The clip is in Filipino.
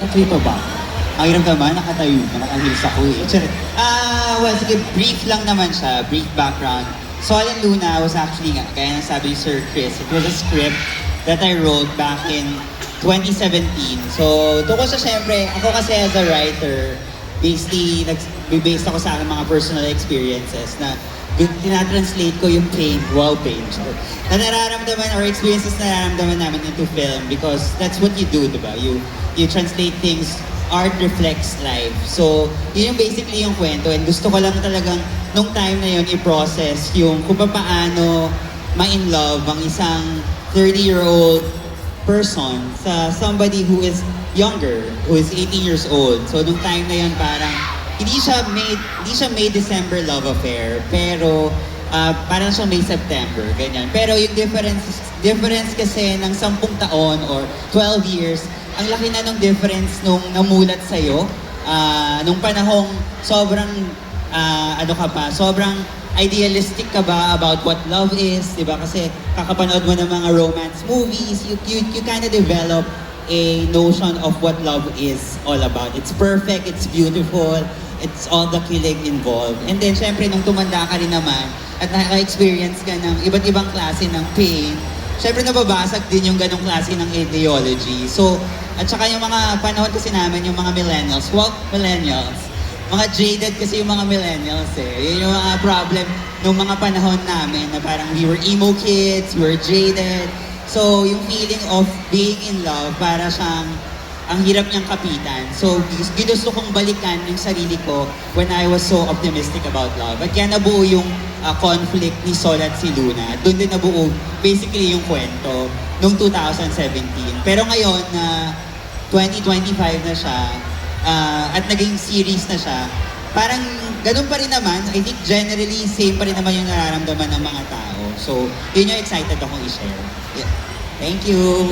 Natuloy pa ba? Ang hirap naman, nakatayo ka, nakaheels ako eh. Charot. Well, sige, brief lang naman siya, brief background. Sol and Luna was actually, kaya nang sabi ni Sir Chris, it was a script that I wrote back in 2017. So, tungkol sa syempre, ako kasi as a writer, basically, based ako sa aking mga personal experiences na tinatranslate ko yung pain, pain, na nararamdaman or experiences na nararamdaman namin into film because that's what you do, diba? You translate things, art reflects life. So, yun yung basically yung kwento and gusto ko lang talagang nung time na yun i-process yung kung paano ma-in love ang isang 30-year-old person sa somebody who is younger, who is 18 years old. So, nung time na yun parang hindi siya May December love affair, pero parang siya May September, ganyan. Pero yung difference kasi ng 10 taon or 12 years, ang laki na ng difference nung namulat sa'yo, nung panahong sobrang, sobrang idealistic ka ba about what love is, di ba? Kasi kakapanood mo ng mga romance movies, you kind of develop a notion of what love is all about. It's perfect, it's beautiful, it's all the kilig involved. And then, syempre, nung tumanda ka rin naman at nakaka-experience ka ng iba't ibang klase ng pain, syempre nababasag din yung ganong klase ng ideology. So, at saka yung mga panahon kasi namin, yung mga millennials, mga jaded kasi yung mga millennials eh. Yun yung mga problem nung mga panahon namin na parang we were emo kids, we were jaded. So, yung feeling of being in love, para siyang ang hirap niyang kapitan. So, ginusto kong balikan yung sarili ko when I was so optimistic about love. At kaya nabuo yung conflict ni Sol at si Luna. Doon din nabuo basically yung kwento noong 2017. Pero ngayon na 2025 na siya at naging series na siya, parang ganun pa rin naman. I think generally same pa rin naman yung nararamdaman ng mga tao. So, yun yung excited akong i-share. Yeah. Thank you!